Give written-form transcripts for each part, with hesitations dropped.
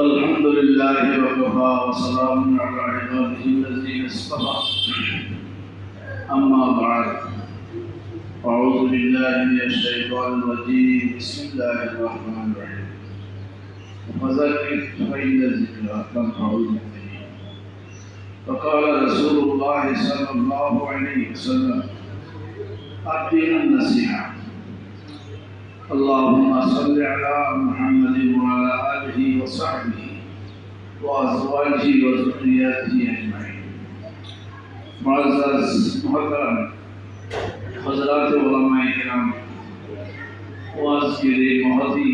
الحمد لله وكفى وسلام على عباده الذين اصطفى أما بعد أعوذ بالله من الشيطان الرجيم بسم الله الرحمن الرحيم وذكر فإن الذكرى تنفع المؤمنين فقال رسول الله صلى الله عليه وسلم الدين النصيحة اللهم صل على محمد وعلى آله وصحبه وأزواجه وذرياته أجمعين معزز محترم حضرات علماء کرام ওয়াজের এই মহতি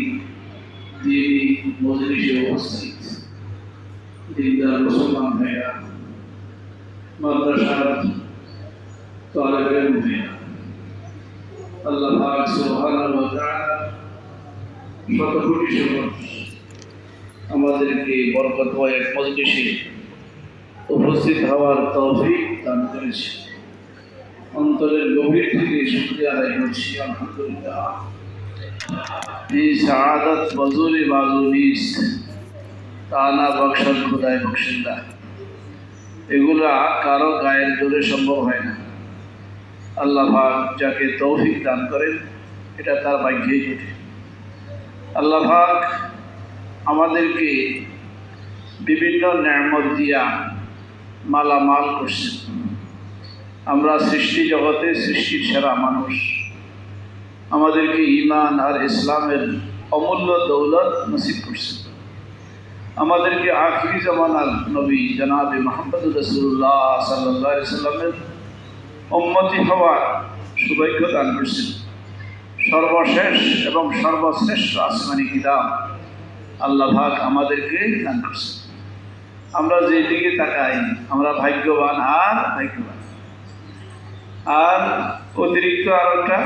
দিনী মজলিসে উপস্থিত দিনদার মুসলমান ভাইরা মাদ্রাসার তালেবে ইলম ভাইরা আল্লাহ পাক সুবহানাহু ওয়া তাআলা শত কোটি শুকর আমাদেরকে বরকতময় এক মজলিসে উপস্থিত হওয়ার তৌফিক দান করেছে। অন্তরের গভীর থেকে শুকরিয়া আদায় করছি আলহামদুলিল্লাহ। এই সাআদাত বজুরি বাজুনিস তানা বখশন খুদায় বখশিন্দা, এগুলা কারো গায়ের জোরে সম্ভব হয় না। আল্লাহ পাক যাকে তৌফিক দান করেন এটা তার ভাগ্যেই জোটে। আল্লাহ পাক আমাদেরকে বিভিন্ন নেয়ামত দিয়া মালামাল করছেন। আমরা সৃষ্টি জগতে সৃষ্টির সেরা মানুষ। আমাদেরকে ঈমান আর ইসলামের অমূল্য দৌলত নসিব করছেন। আমাদেরকে আখিরি জামানার নবী জনাবে মুহাম্মদুর রাসূলুল্লাহ সাল্লাল্লাহু আলাইহি ওয়াসাল্লামের উম্মতি হওয়ার সৌভাগ্য দান করছেন। সর্বশেষ এবং সর্বশ্রেষ্ঠ আসমানি কিতাব আল্লাহ পাক আমাদেরকে দান করছেন। আমরা যেদিকে তাকাই আমরা ভাগ্যবান আর ভাগ্যবান। আর অতিরিক্ত আরেকটা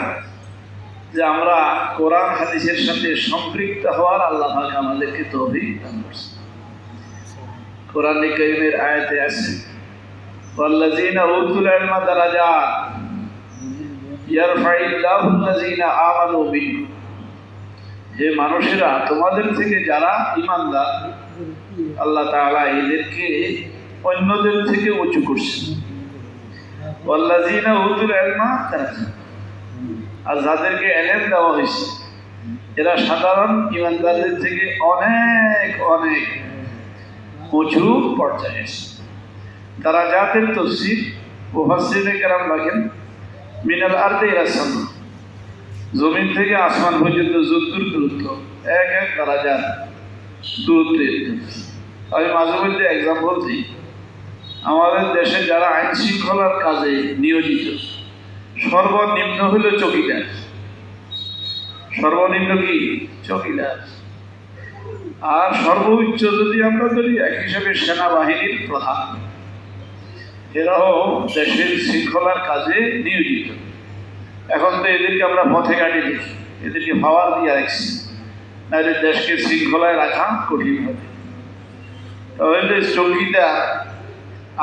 যে আমরা কোরআন হাদিসের সাথে সম্পৃক্ত হওয়ার আল্লাহ পাক আমাদেরকে তৌফিক দান করছেন। কোরআন কারীমের আয়াতে আছে ওয়াল্লাযীনা উতুল ইলমা দারাজাত ইয়ারফাইল্লাহুল্লাযীনা আমানু বিনকুম, যে মানুষেরা তোমাদের থেকে যারা ঈমানদার আল্লাহ তাআলা এদেরকে অন্যদের থেকে উঁচু করছেন। ওয়াল্লাযীনা উতুল ইলমা দারাজাত, আর যাদেরকে ইলম দেওয়া হয়েছে এরা সাধারণ ঈমানদারদের থেকে অনেক অনেক উঁচু পর্যায়ে আছে। দারাজাতের তাফসীর মুফাসসিরিনে কেরাম লেখেন মিনাল আরদি ইলা সামা, জমিন থেকে আসমান পর্যন্ত যতদূর দূরত্ব এক এক দারাজাত দূরত্বের। আমি মাঝে মধ্যে এক্সাম্পল দিই, আমাদের দেশে যারা আইন শৃঙ্খলার কাজে নিয়োজিত সর্বনিম্ন হইল চৌকিদার। সর্বনিম্ন কি? চৌকিদার। আর সর্বোচ্চ যদি আমরা ধরি এক হিসাবে সেনাবাহিনীর প্রধান, এরাও দেশের শৃঙ্খলার কাজে নিয়োজিত। এখন তো এদেরকে আমরা পথে ঘাটে দেখি, এদেরকে পাওয়ার দিয়ে রাখছি, নাহলে দেশকে শৃঙ্খলায় রাখা কঠিন হবে। তাহলে চৌকিদার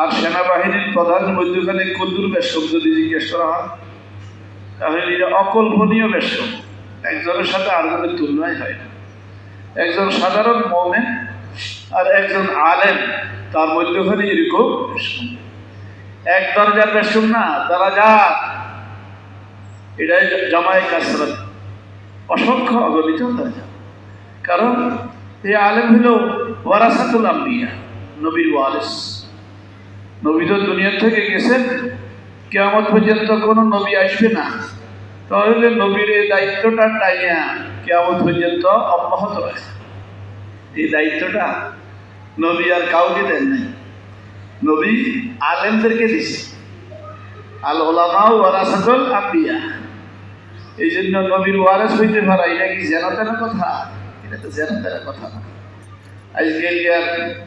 আর সেনাবাহিনীর প্রধানের মধ্যখানে কদ্দুর বেশক যদি জিজ্ঞেস করা হয় তাহলে এটা অকল্পনীয় বেশক। একজনের সাথে আরেকজনের তুলনাই হয় না। একজন সাধারণ মুমিন আর একজন আলেম তার মধ্যখানে এরকম বেশক। এক দরজার বেশক না, দারাজাত। এটাই জামায়ে কাসরাত, অসংখ্য অগণিত দরজা। কারণ এই আলেম হলো ওয়ারাসাতুল আম্বিয়া, নবীর ওয়ারিস। নবী তো দুনিয়া থেকে গেছেন, কিয়ামত পর্যন্ত কোনো নবী আসবে না। তাহলে নবীর এই দায়িত্বটা টাইয়া কিয়ামত পর্যন্ত অব্যাহত রাখে। এই দায়িত্বটা নবী আর কাউকে দেন নাই, নবী আলেমদেরকে দিছে। আল উলামা ওয়ারাসাতুল আম্বিয়া। এই জন্য নবীর ওয়ারিস হইতে পারা এটা কি যেন তেন কথা? এটা তো যেন তেন কথা না। আজকে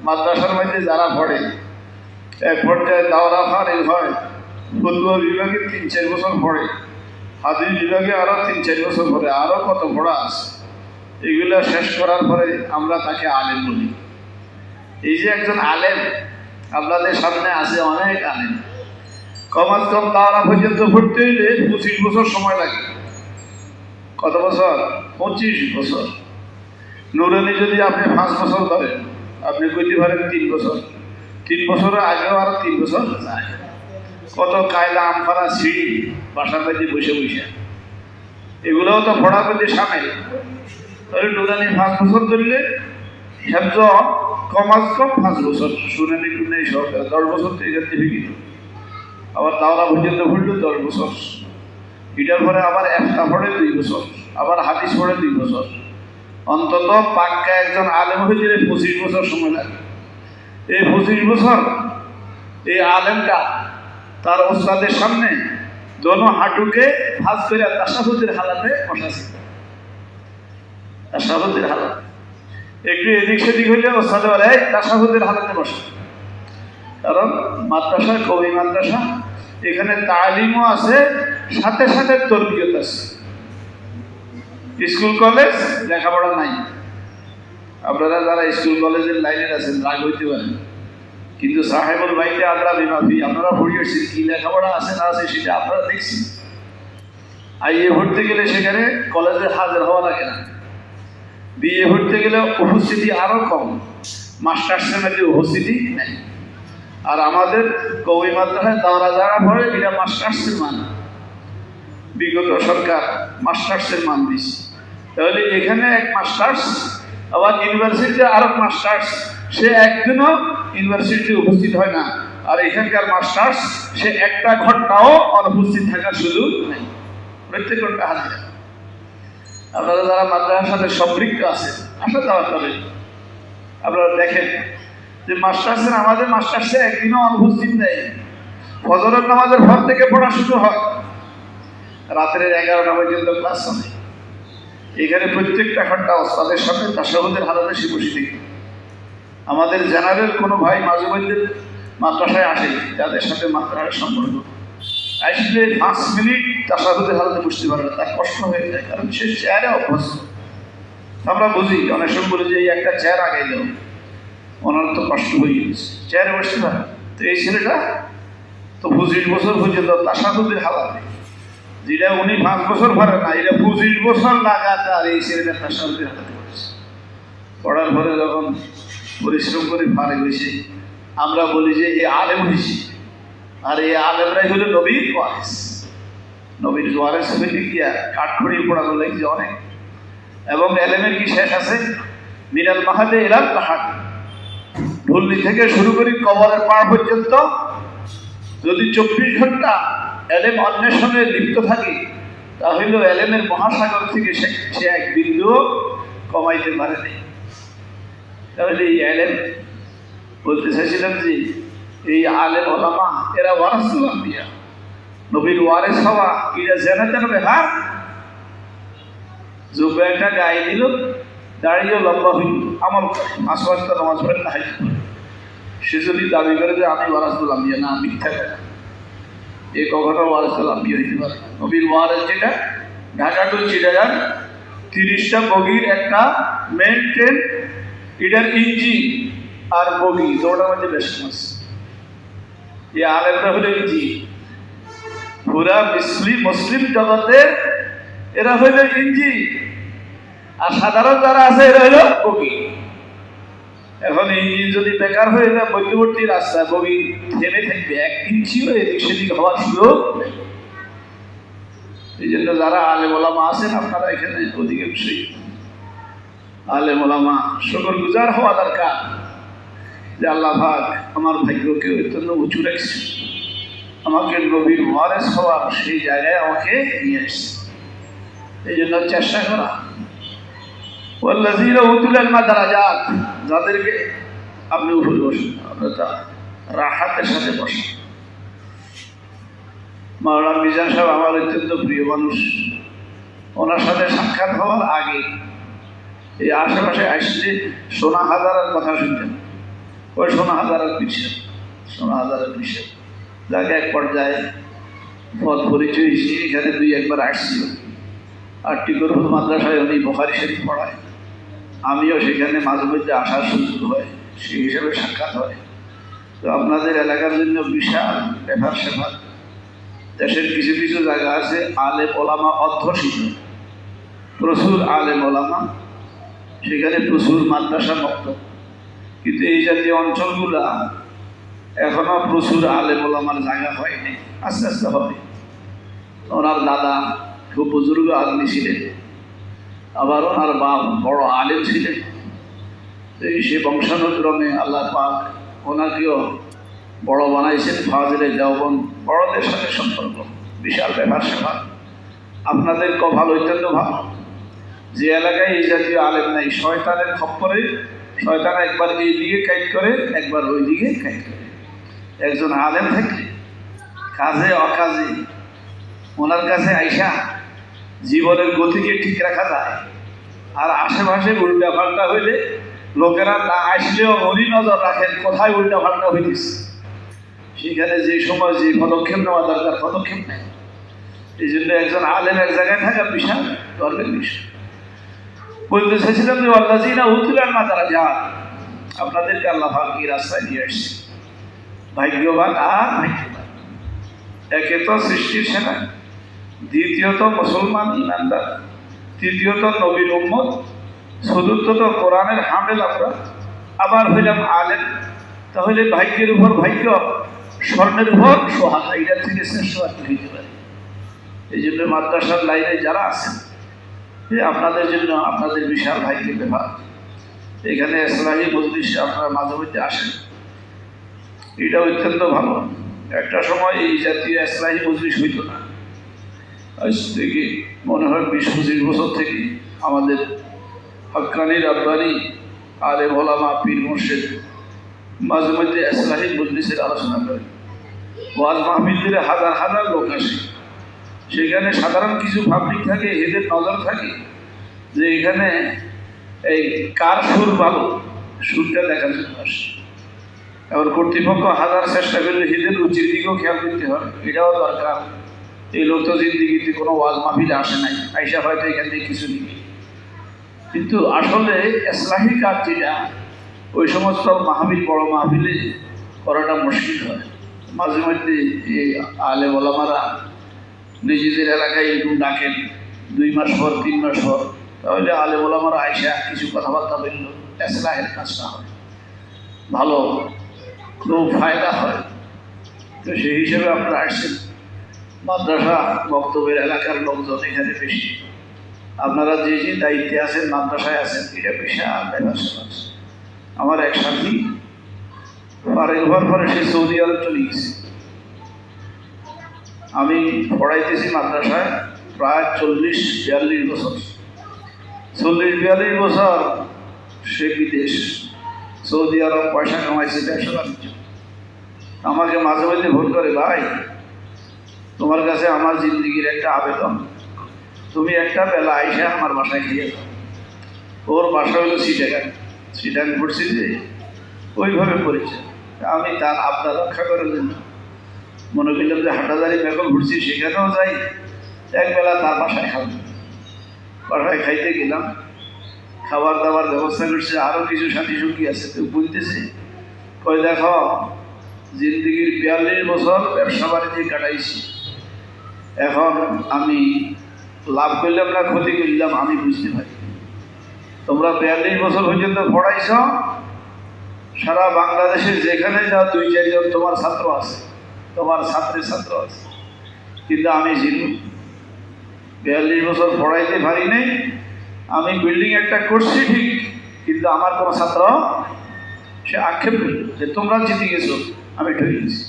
মাদ্রাসার মধ্যে যারা পড়ে এক পর্যায়ে দাওরা ফারিগ হয়, ফতোয়া বিভাগে ৩-৪ বছর পড়ে, হাদিস বিভাগে আরো ৩-৪ বছর পড়ে, আরো কত পড়া আছে। এগুলা শেষ করার পরে আমরা তাকে আলেম বলি। এই যে একজন আলেম আপনাদের সামনে আছে, অনেক আলেম, কমাস কম দাওরা পর্যন্ত পড়তে হইলে ২৫ বছর সময় লাগে। কত বছর? 25 বছর। নুরানি যদি আপনি 5 বছর ধরেন আপনি কইতে পারেন 3 বছর, 3 বছরের আগেও আরো 3 বছর যায়। কত কায়দা আমফারা সিঁড়ি বাসার বাড়িতে বসে বসে, এগুলোও তো পড়ার মধ্যে সামিল। তাহলে নুরানি 5 বছর ধরলে হেফজ কমাস কম 5 বছর, শুনানি টুনানি সহকারে 10 বছর তো এখান থেকে কিন্তু আবার দাওরা পর্যন্ত পড়লো 10 বছর, এটার পরে আবার একটা পড়ে 2 বছর, আবার হাদিস পড়ে 2 বছর, অন্তত পাক্কা একজন আলেম হয়ে গেলে 25 বছর সময় লাগে। এই 25 বছর এই আলেমটা তার ওস্তাদের সামনে দোনো হাঁটুকে ভাঁজ করে তাশাহুদের হালাতে বসাছে। তাশাহুদের হালাত একটু এদিক সেদিক হইলে ওস্তাদে বলে এই তাশাহুদের হালাতে বসে। কারণ মাদ্রাসা কবি মাদ্রাসা, এখানে তালিমও আছে, সাথে সাথে তরবিয়ত আছে। স্কুল কলেজ লেখাপড়া নাই। আপনারা যারা স্কুল কলেজের লাইনের আছেন রাগ হইতে পারেন, কিন্তু সাহেবুল বাইতে আমরা বিমাফি আপনারা পড়িয়েছেন, কি লেখাপড়া আছে না আছে সেটা আপনারা দেখছেন। আইএ ভরতে গেলে সেখানে কলেজে হাজির হওয়া লাগে না, বিএ ভরতে গেলে উপস্থিতি আরও কম, মাস্টার্সের মধ্যে উপস্থিতি নেই। আর আমাদের কবি মাদ্রাসায় দাওরা যারা পড়ে এটা মাস্টার্সের মান, বিগত সরকার মাস্টার্সের মান দিচ্ছে। তাহলে এখানে এক মাস্টার্স, আবার ইউনিভার্সিটিতে আর এক মাস্টার্স, সে একদিনও ইউনিভার্সিটিতে উপস্থিত হয় না। আর এখানকার মাস্টার্স সে একটা ঘন্টাও অনুপস্থিত থাকার সুযোগ নেই, প্রত্যেক ঘন্টা হাজিরা। আপনারা যারা মাদ্রাসার সাথে সম্পৃক্ত আছে আসা যাওয়া করে, আপনারা দেখেন যে মাস্টার্সের আমাদের মাস্টার্সে একদিনও অনুপস্থিত নেই। ফজরের নামাজের পর থেকে পড়া শুরু হয়, রাতের 11টা পর্যন্ত ক্লাস হবে। এখানে প্রত্যেকটা ঘন্টা ওস্তাদের সাথে তাশাহুদের হালাতে সে বসে থাকে। আমাদের জেনারেল কোনো ভাই মাঝে মধ্যে মাদ্রাসায় আসে, যাদের সাথে মাদ্রাসার সম্পর্ক, আসলে 5 মিনিট তাশাহুদের হালাতে বসতে পারে না, তার কষ্ট হয়ে যায়, কারণ সে চেয়ারে অভ্যস্ত। আমরা বুঝি, অনেক সময় বলি যে এই একটা চেয়ার আগে যাও, ওনার তো কষ্ট হয়ে গেছে, চেয়ারে বসতে পারে। তো এই ছেলেটা তো 25 বছর পর্যন্ত তাশাহুদের হালাতে, যেটা উনি 5 বছর পরে না, এটা 25 বছর লাগাতার এই ছেলেটা তাশাহুদের হালাতে পড়েছে। পড়ার পরে যখন পরিশ্রম করে পারে হয়েছে, আমরা বলি যে এই আলেম হয়েছে। আর এই আলেমরাই হলো নবীর ওয়ারিস। নবীর ওয়ারিস হইলে কি আর কাঠখড়ি পড়ানো লাগছে অনেক। এবং এলেমের কি শেষ আছে? মিনাল মাহাদে ইলাল লাহাদ, ঢুল্লি থেকে শুরু করি কবরের পাড় পর্যন্ত যদি 24 ঘন্টা এলেম অন্বেষণে লিপ্ত থাকে, তাহলে এলেমের মহাসাগর থেকে সে এক বিন্দু কমাইতে পারে নাই। তাহলে এই এলেম বলতে চাইছিলাম যে এই আলেম ওলামা এরা ওয়ারাসুল আম্বিয়া, নবীর ওয়ারিস হওয়া এটা জেনে তেন ব্যাপার। জুব্বা একটা গায়ে দিল, দাঁড়িয়ে লম্বা হইল, আমল করে, মাসওয়াজ নামাজ পড়ে না, সে যদি দাবি করে যে আমি ওয়ারাসুল আম্বিয়া, না, মিথ্যা কথা। এ কখনো ওয়ারিসুল আম্বিয়া হইতে পারে না। নবীর ওয়ারিস যেটা ঢাকা টু চিটাগাং 30টা বগির একটা মেন ট্রেন, এটার ইঞ্জিন আর বগি দুটোর মধ্যে বেশি আছে। এই আলেমরা হলো ইঞ্জিন, পুরা মুসলিম জগতের এরা হইল ইঞ্জিন, আর সাধারণ যারা আছে এরা হইল বগি। এখন ইঞ্জিন যদি বেকার হয়ে যায়, মধ্যবর্তী রাস্তায় বগি থেমে থাকবে, 1 ইঞ্চিও এদিক সেদিক হওয়ার সুযোগ নেই। এই জন্য যারা আলেম ওলামা আছেন, আপনারা এখানে অধিকাংশই আলেম ওলামা শুকর গুজার হওয়া দরকার যে আল্লাহ পাক আমার ভাগ্যকে অত্যন্ত উঁচু রাখছে, আমাকে নবীর ওয়ারিস হওয়ার সেই জায়গায় আমাকে নিয়ে এসছে। এই জন্য চেষ্টা করা। ওয়াল্লাযীনা উতুল ইলমা দারাজাত, যাদেরকে আপনি উপরে বসেন, আপনারা রাহাতের সাথে বসেন। মাওলানা মিজান সাহেব আমার অত্যন্ত প্রিয় মানুষ, ওনার সাথে সাক্ষাৎ হওয়ার আগে এই আশেপাশে আসলে সোনা হাজারের কথা শুনতেন। ওই সোনা হাজারের পিছিয়ে, সোনা হাজারের পিছিয়ে যাকে এক পর্যায়ে পথ পরিচয় হিসেবে এখানে 2-1 আসছিল। আর টিকরপুর মাদ্রাসায় উনি বুখারী শরীফ পড়ায়, আমিও সেখানে মাঝে মধ্যে আসার সুযোগ হয়, সেই হিসাবে সাক্ষাৎ হয়। তো আপনাদের এলাকার জন্য বিশাল ব্যাপার স্যাপার। দেশের কিছু কিছু জায়গা আছে আলেম ওলামা অধ্যুষিত, প্রচুর আলেম ওলামা, সেখানে প্রচুর মাদ্রাসা বক্তব্য। কিন্তু এই জাতীয় অঞ্চলগুলা এখনো প্রচুর আলেম ওলামার জায়গা হয়নি, আস্তে আস্তে হবে। ওনার দাদা খুব বুজুর্গ আদমি ছিলেন, আবার ওনার বাপ বড় আলেম ছিলেন। সে বংশানুক্রমে আল্লাহ পাক ওনাকেও বড় বানাইছেন। ফাজিলে দেওবন্দ বড়দের সাথে সম্পর্ক, বিশাল ব্যাপার স্যাপার। আপনাদের কপাল অত্যন্ত ভালো যে এলাকায় এই জাতীয় আলেম নাই। শয়তানের খপ্পরে শয়তান একবার এই দিকে কাইট করে, একবার ওই দিকে কাইট করে। একজন আলেম থাকলে কাজে অকাজে ওনার কাছে আইসা জীবনের গতিকে ঠিক রাখা যায়। আর আশেপাশে উল্টা পাল্টা হইলে লোকেরা না আসলেও উনি নজর রাখেন কোথায় উল্টা পাল্টা হইতেছে, সেখানে যে সময় যে পদক্ষেপ নেওয়া দরকার পদক্ষেপ নেয়। এই জন্য একজন আলেম এক জায়গায় থাকা বিশাল গর্বের বিষয়। বলতে চাইছিলাম যে আল্লাযীনা উতুল ইলমা তারা যান, আপনাদেরকে আল্লাহ পাক এই রাস্তায় নিয়ে আসছে। ভাগ্যবান আর ভাগ্যবান। একে তো সৃষ্টির সেনা, দ্বিতীয়ত মুসলমান ইমানদার, তৃতীয়ত নবীর উম্মত, চতুর্থত কোরআনের হামেল আমরা, আবার হইলাম আলেম। তাহলে ভাগ্যের উপর ভাগ্য, স্বর্ণের উপর সোহাগা, এটার থেকে শ্রেষ্ঠ আর কি হইতে পারে। এই জন্য মাদ্রাসার লাইনে যারা আছেন, আপনাদের জন্য আপনাদের বিশাল ভাগ্যের ব্যাপার। এখানে ইসলামী মজলিসে আপনারা মাঝে মধ্যে আসেন, এটা অত্যন্ত ভালো। একটা সময় এই জাতীয় ইসলামী মজলিস হইত না। আজ থেকে মনে হয় 20-25 বছর থেকে আমাদের হক্কানি রাব্বানি আলেম ওলামা পীর মুর্শিদ মাঝে মধ্যে ইসলামী মজলিসের আলোচনা করে। ওয়াজ মাহফিলে হাজার হাজার লোক আসে। সেখানে সাধারণ কিছু পাবলিক থাকে, এদের নজর থাকে যে এখানে এই কার সুর ভালো, সুরটা দেখার জন্য আসে। এবার কর্তৃপক্ষ হাজার চেষ্টা করলে এদের রুচির দিকেও খেয়াল করতে হয়, এটাও দরকার। এই লোক তো জিন্দিগিতে কোনো ওয়াজ মাহফিলে আসে নাই, আইসা হয়তো এখান থেকে কিছু নিবে। কিন্তু আসলে ইসলামী কাজ যেটা, ওই সমস্ত মাহফিল বড় মাহফিলে করাটা মুশকিল হয়। মাঝে মধ্যে এই আলেম ওলামারা নিজেদের এলাকায় এরকম ডাকেন 2 মাস পর 3 মাস পর, তাহলে আলেম ওলামারা আইসা কিছু কথাবার্তা বলল, ইসলাহের কাজটা হয় ভালো, খুব ফায়দা হয়। তো সেই হিসেবে আপনারা আসছেন। মাদ্রাসা বক্তব্যের এলাকার লোকজন এখানে বেশি। আপনারা যে যে দায়িত্বে আছেন, মাদ্রাসায় আছেন, এটা বিশাল ব্যবস্থা আছে। আমার এক সাথী পারের ঘর পরে সে সৌদি আরব চলে গেছে। আমি পড়াইতেছি মাদ্রাসায় প্রায় 40-42 বছর। 40-42 বছর সে বিদেশ, সৌদি আরব পয়সা কামাইছে, ব্যবসা বাণিজ্য। আমাকে মাঝে মাঝে ভোট করে, ভাই তোমার কাছে আমার জিন্দিগির একটা আবেদন, তুমি একটা বেলা আইসা আমার বাসায় খেয়ে যাও। ওর বাসা হলো সিটাং ঘুরছি যে ওইভাবে করেছে। আমি তার আবদার রক্ষা করার জন্য মনে করলাম যে হাটাদারি মেঘল ঘুরছি, সেখানেও যাই, একবেলা তার বাসায় খাবো। বাসায় খাইতে গেলাম, খাবার দাবার ব্যবস্থা করছে, আরও কিছু সাথী সঙ্গী আছে। তো বলতেছে, কয় দেখো জিন্দিগির 42 বছর ব্যবসা বাণিজ্যে কাটাইছি, এখন আমি লাভ করলাম না ক্ষতি করলাম আমি বুঝতে পারি। তোমরা 42 বছর পর্যন্ত পড়াইছ, সারা বাংলাদেশে যেখানে যাও 2-4 জন তোমার ছাত্র আছে, তোমার ছাত্রের ছাত্র আছে। কিন্তু আমি জিরো, 42 বছর পড়াইতে পারি নাই। আমি বিল্ডিং একটা করছি ঠিক, কিন্তু আমার কোনো ছাত্র, সে আক্ষেপ করল যে তোমরা জিতে গেছো, আমি ঠকে গেছি।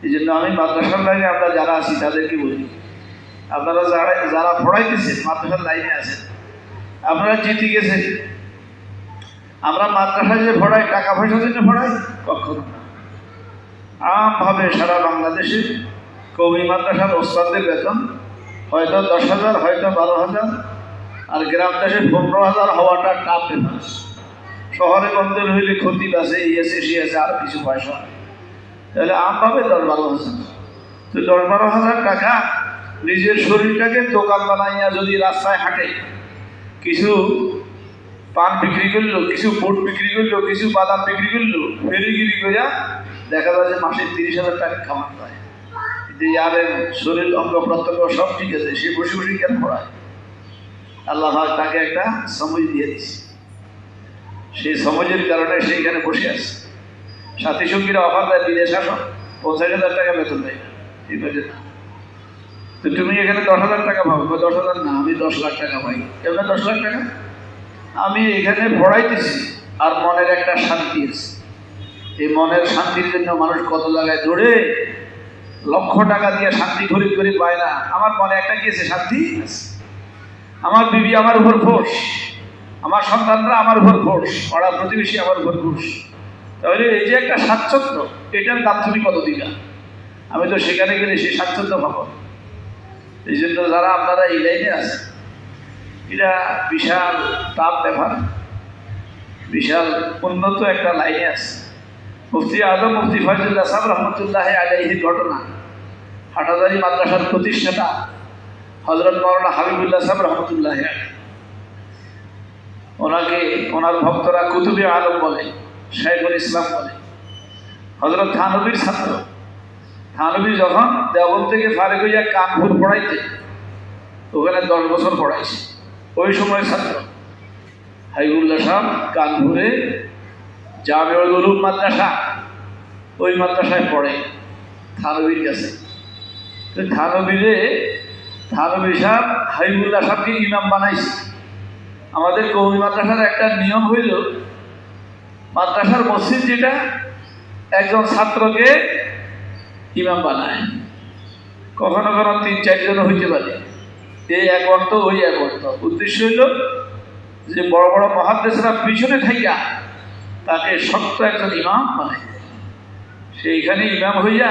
এই জন্য আমি মাদ্রাসার লাইনে আমরা যারা আছি তাদেরকে বলি, আপনারা যারা পড়াইতেছেন মাদ্রাসার লাইনে আছেন, আপনারা জিতে গেছেন। আমরা মাদ্রাসায় যে পড়াই টাকা পয়সার জন্য পড়াই, কখনো না। আমভাবে সারা বাংলাদেশে কওমি মাদ্রাসার ওস্তাদদের বেতন হয়তো 10,000, হয়তো 12,000, আর গ্রাম দেশে 15,000 হওয়াটা টাফ ব্যাপার। শহরে বন্ধের হইলে ক্ষতি আছে, এই আছে সে আছে, আর কিছু পয়সা, তাহলে আমভাবে 10-12,000। তো 10-12,000 টাকা নিজের শরীরটাকে দোকান বানাইয়া যদি রাস্তায় হাঁটে, কিছু পান বিক্রি করলো, কিছু বুট বিক্রি করলো, কিছু বাদাম বিক্রি করলো, ফেরিগিরি করিয়া দেখা যায় যে মাসে 30,000 টাকা কামান পায়। কিন্তু ইয়ারের শরীর অঙ্গ প্রত্যঙ্গ সব ঠিক আছে, সে বসে বসে কেন পড়ায়? আল্লাহ তাকে একটা সময় দিয়ে দিচ্ছে। সেই সমাজের কারণে সেইখানে বসে আছে। সাথী সঙ্গীরা অফার দেয়, বিদেশ আসো, 50,000 টাকা বেতন দেয় না, ঠিক আছে না? তো তুমি এখানে 10,000 টাকা পাবো, 10,000 না, আমি 10 লাখ টাকা পাই। এবার 10 লাখ টাকা আমি এখানে পড়াইতেছি, আর মনের একটা শান্তি আছে। এই মনের শান্তির জন্য মানুষ কত জায়গায় দৌড়ে, লক্ষ টাকা দিয়ে শান্তি খরিদ করে পায় না। আমার মনে একটা কি আছে? শান্তি আছে। আমার বিবি আমার উপর ফোর্স, আমার সন্তানরা আমার উপর ফোর্স, পাড়া প্রতিবেশী আমার উপর ফোর্স। তাহলে এই যে একটা স্বাচ্ছন্দ্য, এটার দাম তুমি কত দিবা? আমি তো সেখানে গেলে সেই স্বাচ্ছন্দ্য পাবো। এই জন্য যারা আপনারা এই লাইনে আছে, এটা বিশাল টাফ ব্যাপার, বিশাল উন্নত একটা লাইনে আছে। মুফতি আজম মুফতি ফয়জুল্লাহ সাহেব রহমতুল্লাহ আলাইহির ঘটনা, হাটাজারি মাদ্রাসার প্রতিষ্ঠাতা হযরত মাওলানা হাবিবুল্লাহ সাহেব রহমতুল্লাহ আলাইহি, ওনাকে ওনার ভক্তরা কুতুবে আলম বলে, শাইখুল ইসলাম বলে। হযরত থানবীর ছাত্র। থানবী যখন দেওবন্দ থেকে ফারেক হইয়া কানপুর পড়াইতে, ওখানে 10 বছর পড়াইছে। ওই সময় ছাত্র হাবিবুল্লাহ সাহেব কানপুরে জামিউল উলুম মাদ্রাসা, ওই মাদ্রাসায় পড়ে থানবীর কাছে। তো থানবী সাহেব হাবিবুল্লাহ সাহেবকে ইমাম বানাইছে। আমাদের কওমি মাদ্রাসার একটা নিয়ম হইল, মাদ্রাসার মসজিদ যেটা, একজন ছাত্রকে ইমাম বানায়। কখনো কখনো 3-4 জন হইতে পারে, এই এক অর্থ ওই এক অর্থ। উদ্দেশ্য হইল যে বড় বড় মুহাদ্দিসরা পিছনে থাইকা তাকে শক্ত একজন ইমাম বানায়। সেইখানে ইমাম হইয়া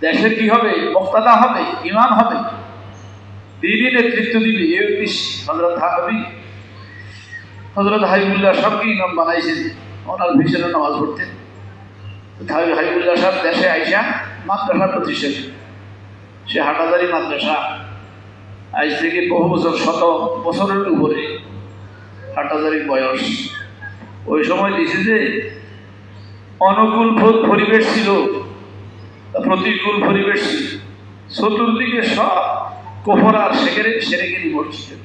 দেশের কি হবে? মুক্তাদা হবে, ইমাম হবে, দিনই নেতৃত্ব দিবে। এই উদ্দেশ্য হযরত হাবিবুল্লাহ সাহেবকে ইমাম বানাইছেন। ওনার পিছনে নামাজ পড়তেন। হাবিবুল্লাহ সাহেব দেশে আইসা মাদ্রাসা প্রতিষ্ঠা করেন। সে হাটাজারি মাদ্রাসা আজ থেকে বহু বছর, 100 বছরের উপরে হাটাজারির বয়স। ওই সময় দিছে যে অনুকূল পরিবেশ ছিল, প্রতিকূল পরিবেশ ছিল, চতুর্দিকে সব কুফর আর শিরকেরই মসজিদ।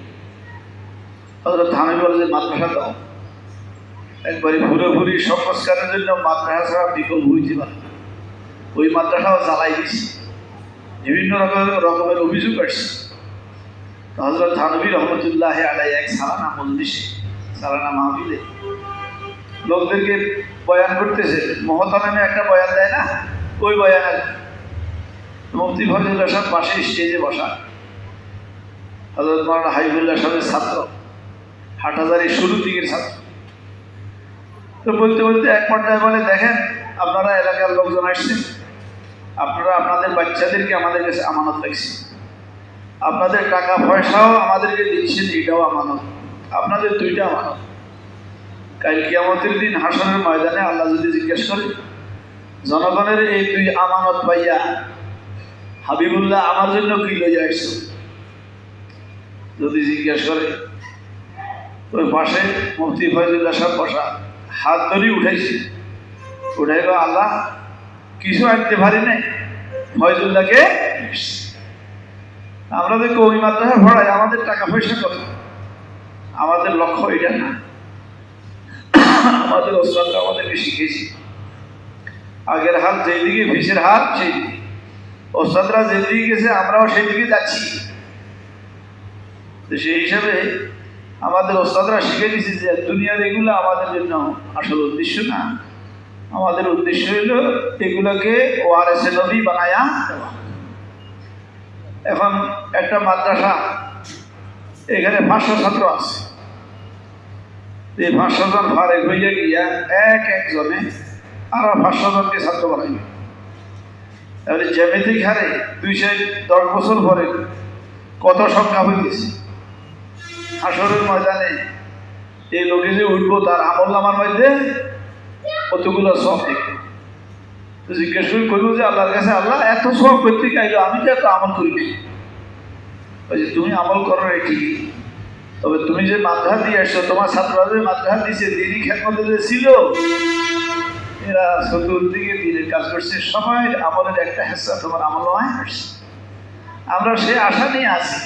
হযরত থানবী বলে যে মাদ্রাসা দাও, একবারে পুরোপুরি সংস্কারের জন্য মাদ্রাসা ছাড়া বিকল্প হইতে পারে না। ওই মাদ্রাসাও জ্বালাই দিচ্ছে, বিভিন্ন রকমের অভিযোগ আসছে। হযরত থানবী রহমতুল্লাহ আলাইহি এক সালানা মজলিসে, সালানা মাহফিলে লোকদেরকে বয়ান করতেছে। মহতারামে একটা বয়ান দেয় না, ওই বয়ান মুফতি ফয়জুল্লাহ সাহেব পাশে স্টেজে বসা। হযরত মাওলানা হাবিবুল্লাহ সাহেবের ছাত্র, হাটহাজারির শুরু দিকের ছাত্র। তো বলতে বলতে এক পর্যায়ে বলে, দেখেন আপনারা এলাকার লোকজন আসছেন, আপনারা আপনাদের বাচ্চাদেরকে আমাদের কাছে আমানত রাখছেন, আপনাদের টাকা পয়সাও আমাদেরকে দিচ্ছেন, এটাও আমানত। আপনাদের 2টা আমানত। কাল কিয়ামতের দিন হাসরের ময়দানে আল্লাহ যদি জিজ্ঞেস করে, জনগণের এই 2 আমানত পাইয়া হাবিবুল্লাহ আমার জন্য কি লইয়া আসছো, যদি জিজ্ঞেস করে, ওই পাশে মুফতি ফয়জুল্লাহ সাহেব বসা, হাত ধরে উঠাইছে। উঠাইব, আল্লাহ কিছু আনতে পারি নাই, ফয়জুল্লাহকে। আমরা যে কওমি মাদ্রাসা পড়াই, আমাদের টাকা পয়সা কত, আমাদের লক্ষ্য এটা না। আমাদের ওস্তাদরা আমাদেরকে শিখেছি, আগের হাল যেই দিকে, ফিসের হাল সেই দিকে। ওস্তাদরা যেদিকে গেছে আমরাও সেই দিকে যাচ্ছি। তো সেই হিসাবে আমাদের ওস্তাদরা শিখে দিয়েছে যে দুনিয়ার এগুলো আমাদের জন্য আসল উদ্দেশ্য না। আমাদের উদ্দেশ্য হইল এগুলোকে ওয়ারেসে নবী বানায়া দেওয়া। এখন একটা মাদ্রাসা, এখানে 500 ছাত্র আছে। এই 500 জন ফারেক হইয়া গিয়া একজনে আরো 500 জনকে ছাত্র বানাইবে। তাহলে জ্যামিতিক হারে 210 বছর পরে কত সংখ্যা হইতেছে। হাসরের ময়দানে এই লোকে যে উঠবো, তার আমল নামার মধ্যে কতগুলো সব দেখবে। তো জিজ্ঞেস করি, কইব যে আল্লাহর কাছে, আল্লাহ এত সব করতে চাইলো, আমি তো এত আমল করি নাই। ওই যে তুমি আমল করো ঠিকই, তবে তুমি যে মাদ্রাসা দিয়ে আসছো, তোমার ছাত্ররা যে মাদ্রাসা দিয়েছে, দিনই খেদমতে যে ছিল, এরা চতুর্দিকে দিনের কাজ করছে, সবাই আমলের একটা হেসা তোমার আমল নয় আসছে। আমরা সে আশা নিয়ে আছি,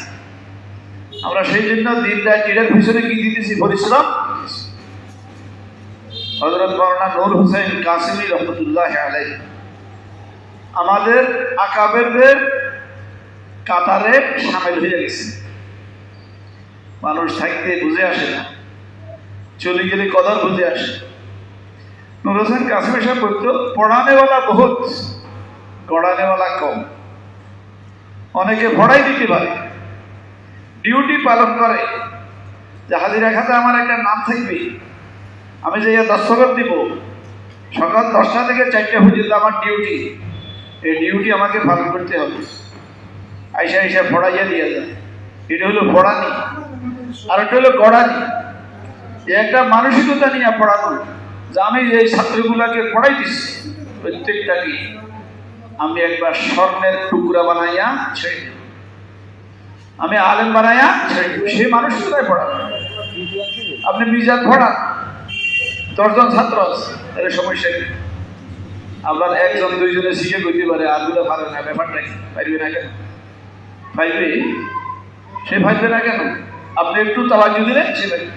আমরা সেই জন্য দিন রাত এটার পিছনে কি দিতেছি, পরিশ্রম। হযরত মাওলানা নূর হোসেন কাসেমী রহমতুল্লাহ আলাইহি আমাদের আকাবেরদের কাতারে শামিল হয়ে গেছে। মানুষ থাকতে বুঝে আসে না, চলে গেলে কদর বুঝে আসে। নূর হোসেন কাসেমী সাহেব বলতো, পড়ানেওয়ালা বহুত, গড়ানেওয়ালা কম। অনেকে ভড়াই দিতে পারে, ডিউটি পালন করে, যে হাজিরা খাতে আমার একটা নাম থাকবে, আমি যে দস্তখত দিব, সকাল 10টা থেকে 4টা পর্যন্ত আমার ডিউটি, এই ডিউটি আমাকে পালন করতে হবে। আইসা আইসা পড়াইয়া দিয়ে যায়, এটা হলো পড়ানি। আর এটা হলো গড়ানি। একটা মানসিকতা নিয়ে পড়ানো, যে আমি এই ছাত্রগুলাকে পড়াই দিচ্ছি, প্রত্যেকটাকে আমি একবার স্বর্ণের টুকরা বানাইয়া ছেড়ে দেব, আমি আলেম বানাইয়া ছেড়ে দেব। সেই মানুষগুলাই পড়াবো। আপনি মিজান পড়ান, 10 জন ছাত্র আছে, এর সমস্যা কি? আপনার 1 জন 2 জনে শিখে করতে পারে, আর গুলো পারে না, ব্যাপারটা কি? পারবে না কেন? পাইবে, সে পাইবে না কেন? আপনি একটু তাওয়াজ্জু দিলে সে পাইবে।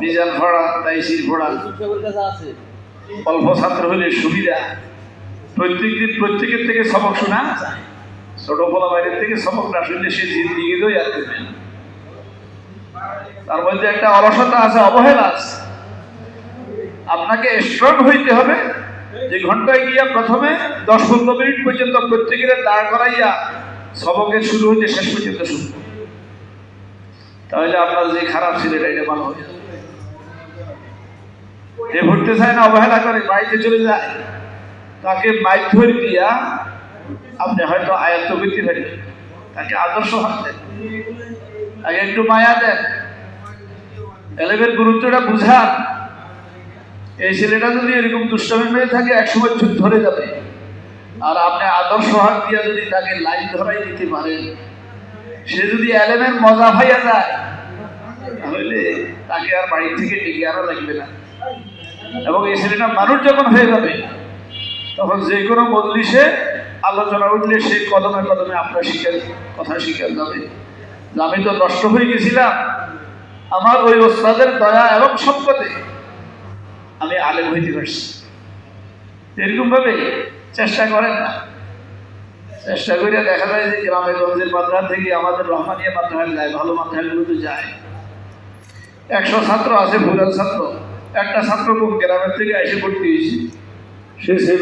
মিজান পড়া, তাইসির পড়া, অল্প ছাত্র হলে সুবিধা। প্রত্যেকদিন প্রত্যেকের থেকে সবক শোনা, ছোট বলা বাইরের থেকে সবক না শুনলে সে জিন্দিগিতেও ইয়াদ করবে না। তার মধ্যে একটা অলসতা আছে, অবহেলা আছে। আপনাকে স্ট্রং হইতে হবে, যে ঘন্টায় গিয়া প্রথমে 10-15 মিনিট পর্যন্ত প্রত্যেকের দাঁড় করাইয়া সবকের শুরু হইতে শেষ পর্যন্ত শুনব। তাহলে আপনার যে খারাপ ছেলেটা এটা ভালো হয়ে যাবে। যে ভরতে চায় না, অবহেলা করে, বাড়িতে চলে যায়, তাকে মাইক ধরে দিয়া আপনি হয়তো আয়ত্ত করতে পারবেন। তাকে আদর্শ হাত দেন, তাকে একটু মায়া দেন, এলেমের গুরুত্বটা বুঝান। এই ছেলেটা যদি এরকম দুষ্টামি মেয়ে থাকে, একসময় চুপ ধরে যাবে। আর আপনি আদর্শ হাত দিয়া যদি তাকে লাইন ধরাই দিতে পারেন, সে যদি এলেমের মজা ভাইয়া যায়, তাহলে তাকে আর বাড়ি থেকে ডেকে আনা লাগবে না। এবং এই ছেলেটা মানুষ যখন হয়ে যাবে, তখন যে কোনো মজলিসে আলোচনা উঠলে সে কদমে কদমে আপনার কথা শিখে যাবে। আমি তো নষ্ট হয়ে গেছিলাম, আমার ওই ওস্তাদের দয়া এবং সম্পদে আমি আলেম হইতে পারছি। এরকম ভাবে চেষ্টা করেন না। চেষ্টা করে দেখা যায় যে গ্রামে গঞ্জের মাদ্রাসা থেকে আমাদের রহমানিয়া মাদ্রাসায় যায়, ভালো মাদ্রাসাগুলোতে যায়। 100 ছাত্র আছে, ভুলাল ছাত্র, একটা ছাত্র কোন গ্রামের থেকে এসে ভর্তি হয়েছে, সে